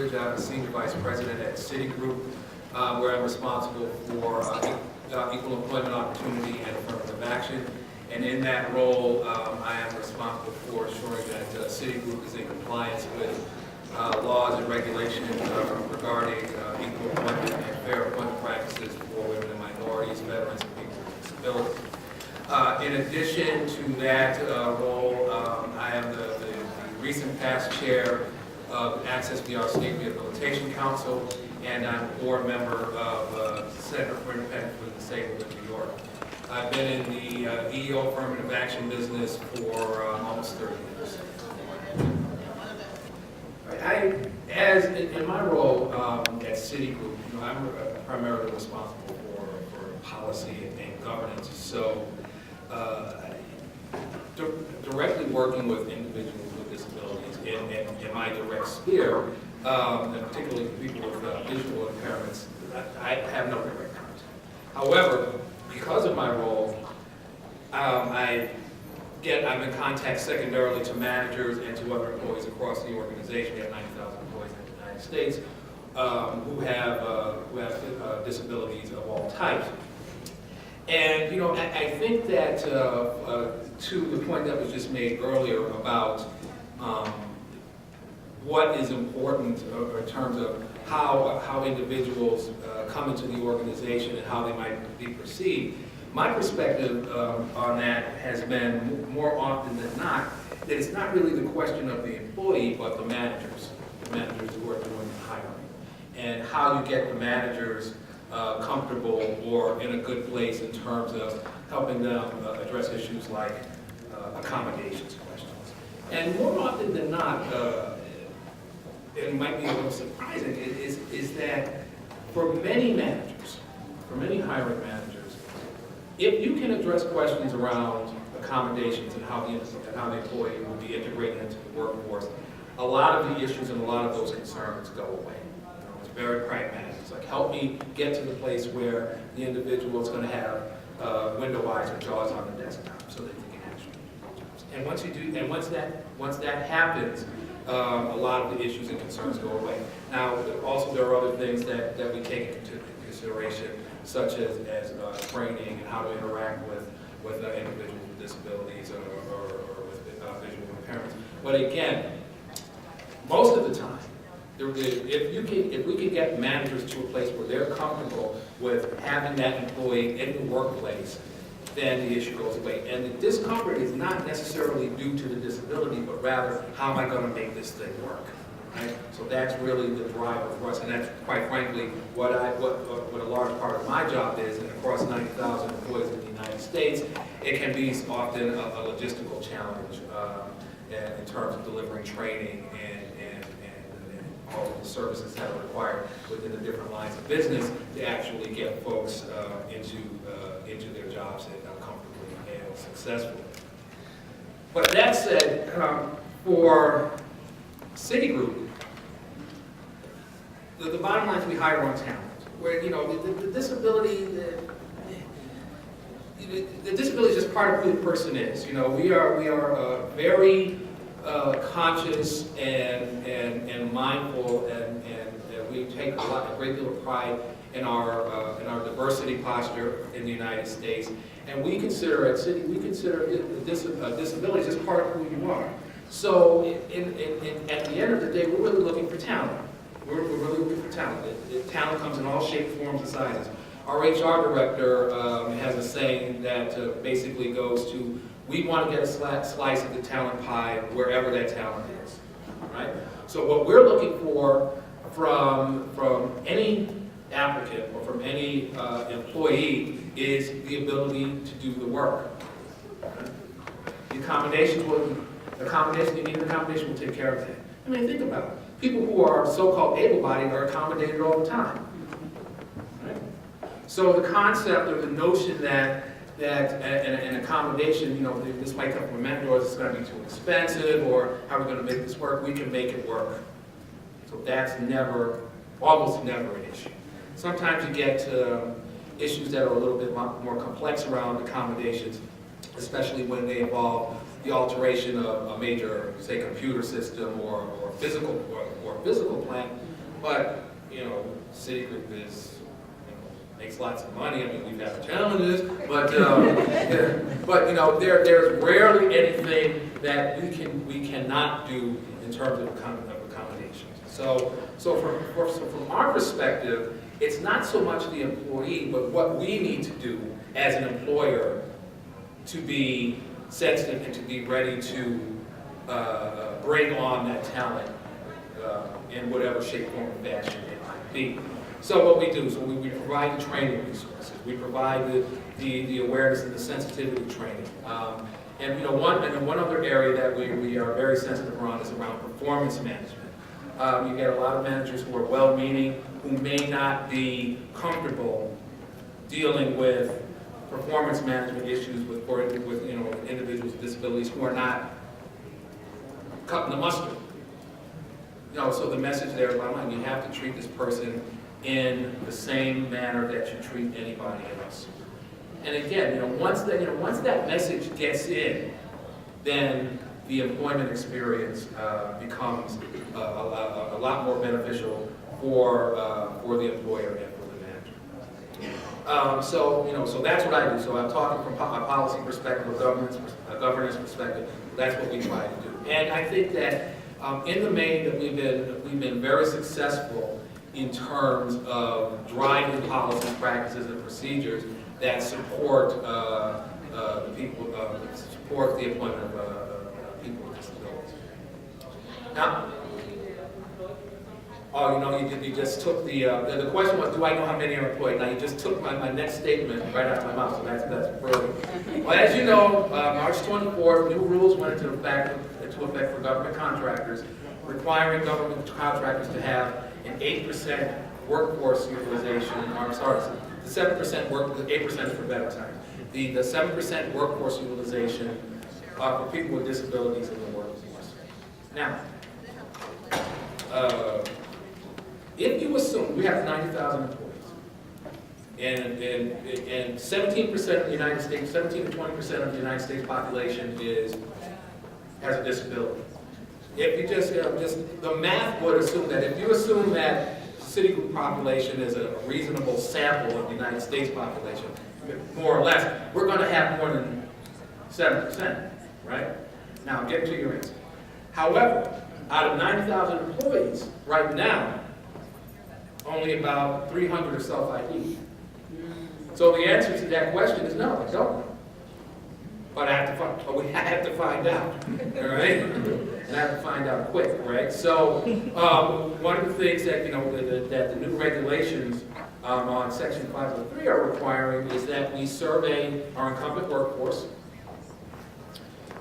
Goodridge. I'm a senior vice president at Citigroup, where I'm responsible for equal employment opportunity and affirmative action. And in that role, I am responsible for ensuring that Citigroup is in compliance with laws and regulations regarding equal employment and fair employment practices for women and minorities, veterans, and people with disabilities. In addition to that role, I am the recent past chair of Access Beyond State Rehabilitation Council, and I'm a board member of Center for Independence for the Disabled in New York. I've been in the EO affirmative action business for almost 30 years. In my role at Citigroup, I'm primarily responsible for policy and governance. So, directly working with individuals with disabilities in my direct sphere, and particularly people with visual impairments, I have no direct contact. However, because of my role, I'm in contact secondarily to managers and to other employees across the organization. We have 90,000 employees in the United States who have disabilities of all types. And I think that to the point that was just made earlier about what is important in terms of how individuals come into the organization and how they might be perceived, my perspective on that has been more often than not that it's not really the question of the employee, but the managers who are doing the hiring, and how you get the managers comfortable or in a good place in terms of helping them address issues like accommodations questions. And more often than not, it might be a little surprising, is that for many managers, for many hiring managers, if you can address questions around accommodations and how the employee will be integrated into the workforce, a lot of the issues and a lot of those concerns go away. It's very pragmatic. It's like, help me get to the place where the individual is going to have window eyes or jaws on the desktop so that they can actually do jobs. And once you do, and once that happens, a lot of the issues and concerns go away. Now, also there are other things that we take into consideration, such as training and how to interact with individuals with disabilities or with visual impairments. But again, most of the time, if we can get managers to a place where they're comfortable with having that employee in the workplace, then the issue goes away. And the discomfort is not necessarily due to the disability, but rather, how am I going to make this thing work? Right? So that's really the driver for us, and that's quite frankly what a large part of my job is. And across 90,000 employees in the United States, it can be often a logistical challenge in terms of delivering training and all of the services that are required within the different lines of business to actually get folks into their jobs comfortably and successfully. But that said, for Citigroup, the bottom line is we hire on talent. Where the disability, the disability is just part of who the person is. We are very conscious and mindful, and we take a great deal of pride in our diversity posture in the United States. And we consider at Citi, disability just part of who you are. So at the end of the day, we're really looking for talent. We're really looking for talent. Talent comes in all shapes, forms, and sizes. Our HR director has a saying that basically goes to, we want to get a slice of the talent pie wherever that talent is, right? So what we're looking for from any applicant or from any employee is the ability to do the work. Right? The accommodations, you need an accommodation will take care of that. I mean, think about it. People who are so-called able-bodied are accommodated all the time. Right? So the concept or the notion that an accommodation, this might come from a mentor, it's going to be too expensive, or how are we going to make this work? We can make it work. So that's almost never an issue. Sometimes you get issues that are a little bit more complex around accommodations, especially when they involve the alteration of a major, say, computer system or physical plant. But, you know, Citigroup is, makes lots of money. I mean, we've had challenges, but but you know, there's rarely anything that we cannot do in terms of accommodations. So from our perspective, it's not so much the employee, but what we need to do as an employer to be sensitive and to be ready to bring on that talent in whatever shape, form, or fashion it might be. So what we do, so we provide the training resources, we provide the awareness and the sensitivity training. And you know, one other area that we are very sensitive around is around performance management. You get a lot of managers who are well-meaning, who may not be comfortable dealing with performance management issues with you know, individuals with disabilities who are not cutting the mustard. You know, so the message there is, well, you have to treat this person in the same manner that you treat anybody else. And again, you know, once that message gets in, then the employment experience becomes a lot more beneficial for the employer and for the manager. So you know, so that's what I do. So I'm talking from a policy perspective, a governance perspective. That's what we try to do. And I think that in the main that we've been very successful in terms of driving policies, practices, and procedures that support the people, support the employment of people with disabilities. Now, oh, you know, you just took the question was, do I know how many are employed? Now, you just took my next statement right out of my mouth, so that's brilliant. Well, as you know, March 24th, new rules went into effect for government contractors, requiring government contractors to have an 8% workforce utilization, I'm sorry, the 7% work, the 8% is for better times. The 7% workforce utilization for people with disabilities in the workforce. Now, if you assume we have 90,000 employees, and 17% of the United States, 17 to 20% of the United States population has a disability. If you just the math would assume that if you assume that Citigroup population is a reasonable sample of the United States population, more or less, we're going to have more than 7%, right? Now, get to your answer. However, out of 90,000 employees, right now, only about 300 are self-ID. So the answer to that question is no, I don't know. But we have to find out, all right? And I have to find out quick, right? So one of the things that, you know, that the new regulations on Section 503 are requiring is that we survey our incumbent workforce.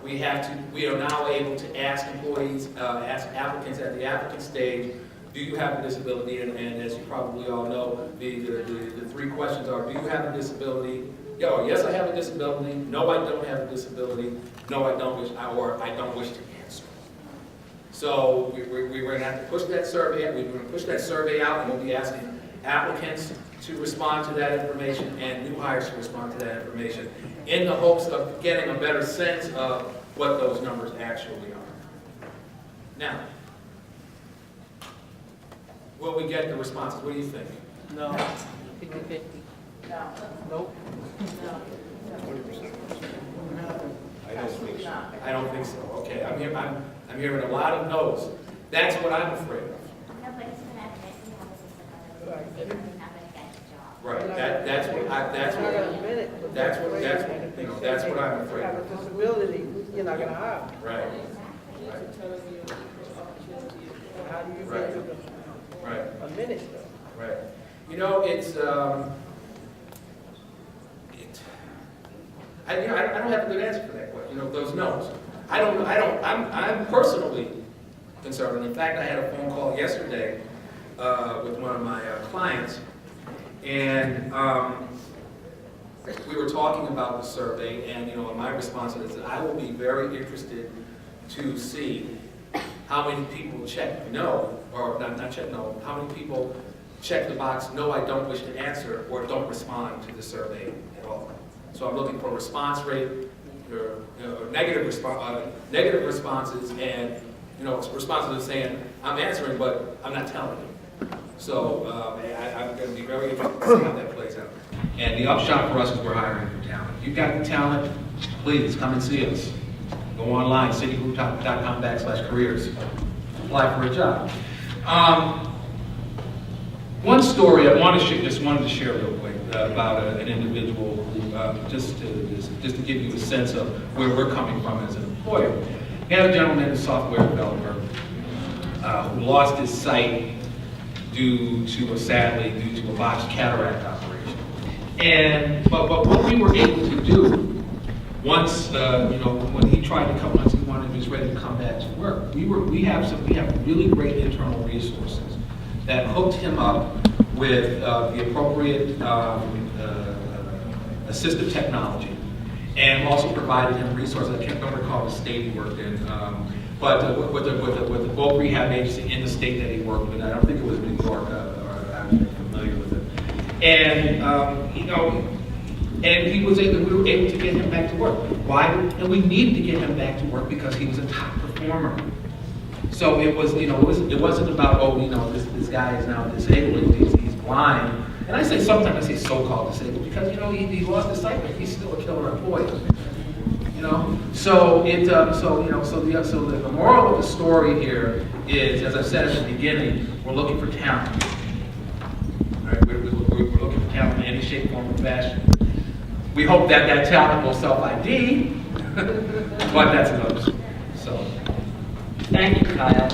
We are now able to ask employees, ask applicants at the applicant stage, do you have a disability? And as you probably all know, the three questions are, do you have a disability? Yes, I have a disability. No, I don't have a disability. No, I don't wish, or I don't wish to answer. So we're going to have to push that survey. We're going to push that survey out, and we'll be asking applicants to respond to that information and new hires to respond to that information in the hopes of getting a better sense of what those numbers actually are. Now, will we get the responses? What do you think? No. 50-50. No. Nope. No. 20%. I don't think so. I don't think so. Okay, I'm hearing a lot of no's. That's what I'm afraid of. Right. That's what I'm afraid Have a of. disability, you're not gonna hire. Right. How do you Right. get Right. a minute though? Right. You know, it's I don't have a good answer for that question. You know, those no's. I'm personally concerned. And in fact, I had a phone call yesterday with one of my clients, and we were talking about the survey, and you know, my response to it is that I will be very interested to see how many people check no, or not check no, how many people check the box, no, I don't wish to answer, or don't respond to the survey at all. So I'm looking for response rate, or negative responses, and it's responsible to saying, I'm answering, but I'm not telling you. So I'm going to be very interested to see how that plays out. And the upshot for us is we're hiring for talent. If you've got the talent, please come and see us. Go online, citigroup.com/careers. Apply for a job. One story I just wanted to share real quick about an individual who, just to give you a sense of where we're coming from as an employer. We had a gentleman, a software developer, who lost his sight sadly due to a botched cataract operation. But what we were able to do once, when he tried to come, once he was ready to come back to work, we have really great internal resources that hooked him up with the appropriate assistive technology, and also provided him resources. I can't recall the state he worked in, but with the bulk rehab agency in the state that he worked with. I don't think it was New York, or I'm familiar with it. And we were able to get him back to work. Why? And we needed to get him back to work because he was a top performer. So it wasn't about, this guy is now disabled, he's blind. And I say sometimes I say so-called disabled because he lost his sight, but he's still a killer employee. So the moral of the story here is, as I said at the beginning, we're looking for talent. Right? We're looking for talent in any shape, form, or fashion. We hope that talent will self-ID, but that's another story. So, Thank you, Kyle.